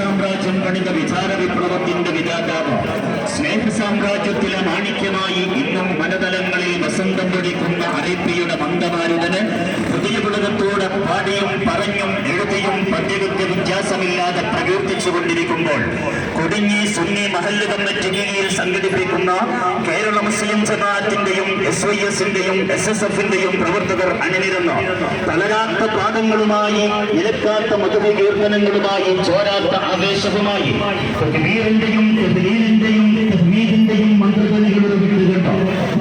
സാമ്രാജ്യം പണിത വിചാര വിപ്ലവത്തിന്റെ വിധാതാവ്, സ്നേഹ സാമ്രാജ്യത്തിലെ മാണിക്യമായി ഇന്നും മനതലങ്ങളിൽ വസന്തം പൊടിക്കുന്ന അറേബ്യയുടെ മന്ദമാരുതന് പുതിയ പുളകത്തോടെ പാടിയും പറഞ്ഞും എഴുതിയും പദ്യവിദ്യ വ്യത്യാസമില്ലാതെ പ്രകീർത്തിച്ചുകൊണ്ടിരിക്കുമ്പോൾ കൊടിഞ്ഞി സുന്നി മഹല്ല് കമ്മിറ്റി കീഴിൽ സംഘടിപ്പിക്കുന്ന കേരള മുസ്ലിം ജമാഅത്തിന്റെയും SYSന്റെയും SSFന്റെയും പ്രവർത്തകർ അണിനിരന്നു തളരാത്ത പാദങ്ങളുമായി നിലക്കാത്ത മധുവികീർത്തനങ്ങളുമായി ചോരാത്ത ആവേശവുമായി തക്ബീറിന്റെയും തഹ്മീദിന്റെയും മന്ത്രധ്വനികളുടെ വിട്ടുകെട്ടോ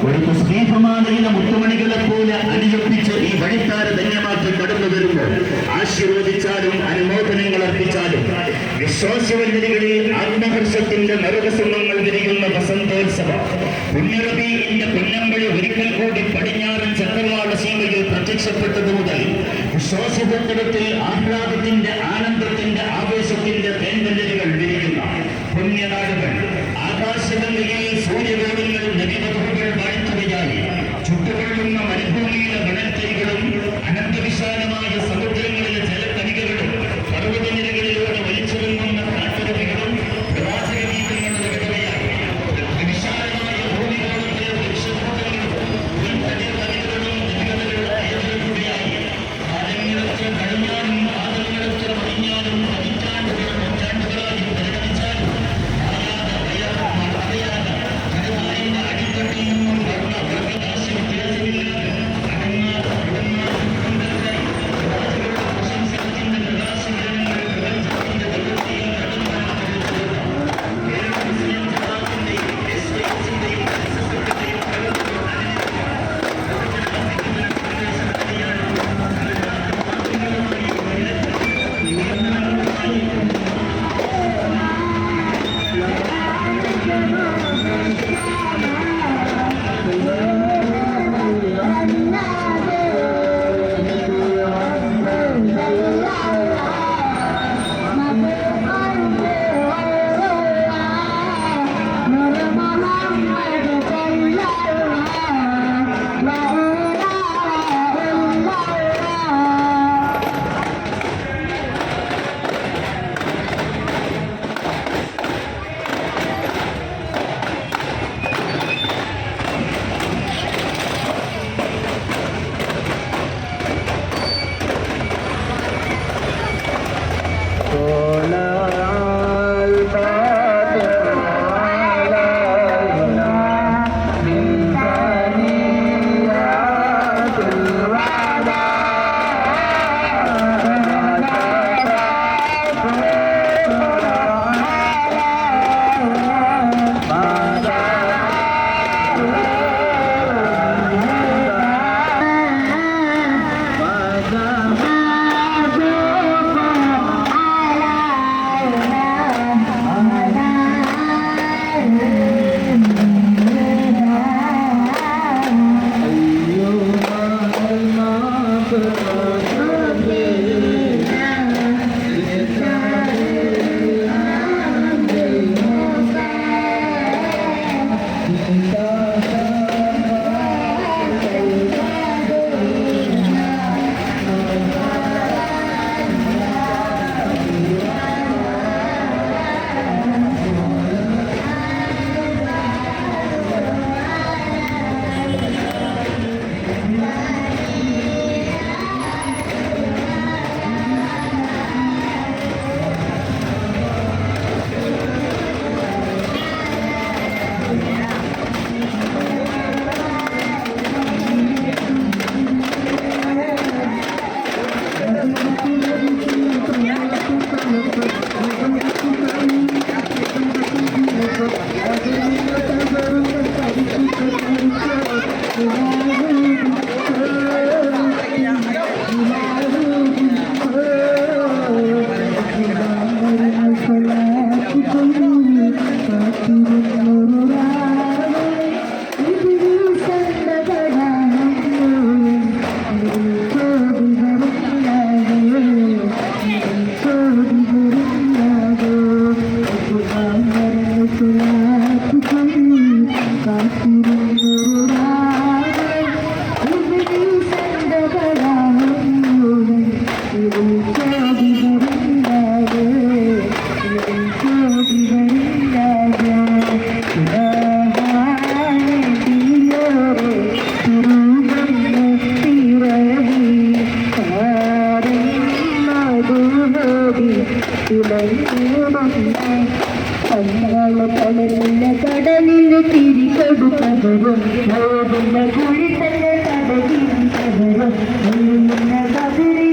ഒരു തസ്ബീഹമാലയിലെ മുത്തുമണികളെ പോലെ അണിയൊപ്പിച്ച് ഈ വഴിത്താര ധന്യമാക്കി കടന്നു വരുമ്പോൾ ആശീർവദിച്ചാലും അനുമോദനങ്ങൾ അർപ്പിച്ചാലും വിശ്വാസവല്ലരികളിൽ ആത്മഹർഷത്തിന്റെ നരകസംഗങ്ങൾ വിരിയുന്ന വസന്തോത്സവം പുണ്യറബീഇന്റെ പൊന്നമ്പഴി ഒരിക്കൽ കൂടി പടിഞ്ഞാറൻ ചക്രവാള സീമയിൽ പ്രത്യക്ഷപ്പെട്ടതു മുതൽ വിശ്വാസഭക്തത്തിൽ ആഹ്ലാദത്തിന്റെ ആനന്ദത്തിന്റെ ആവേശത്തിന്റെ തേൻവല്ലരികൾ വിരിയുന്ന പുണ്യനാടുകൾ ആകാശഗംഗയിൽ സൂര്യകോടുകൾ നദിമധുകൾ വാഴ്ത്തുകയായി ചുട്ടുകൊള്ളുന്ന മരുഭൂമിയിലെ മണൽത്തൈകളും അനന്തവിശാലമായ സമുദ്രങ്ങളിലെ ജലക്കണികകളും പർവ്വതനിരകളിലൂടെ വലിച്ചിറങ്ങുന്ന കാട്ടുരവികളും പ്രവാചകഗീതങ്ങളുടെ വിടവയായി വിശാലമായ ഭൂമികളൊക്കെ വൃക്ഷകൂട്ടങ്ങളും പുൽത്തടികളും നദികളുടെ അയൽക്കൂടിയായി കാലങ്ങളൊക്കെ കഴിഞ്ഞാലും പാദങ്ങളൊക്കെ മറിഞ്ഞാലും പതിറ്റാണ്ടുകളും നൂറ്റാണ്ടുകളായി പരിണമിച്ചാലും അറിയാതെ കരുതാറിന്റെ അടിത്തട്ടിൽ നിന്നും വർണ്ണ വർഗദാശ വ്യത്യാസമില്ലാതെ കണ്ണുകളെ തളരുന്ന കടലിന് തിരികൊടുക്കവരും കുഴി തന്നെ കടലിൽ കവരും കതിരി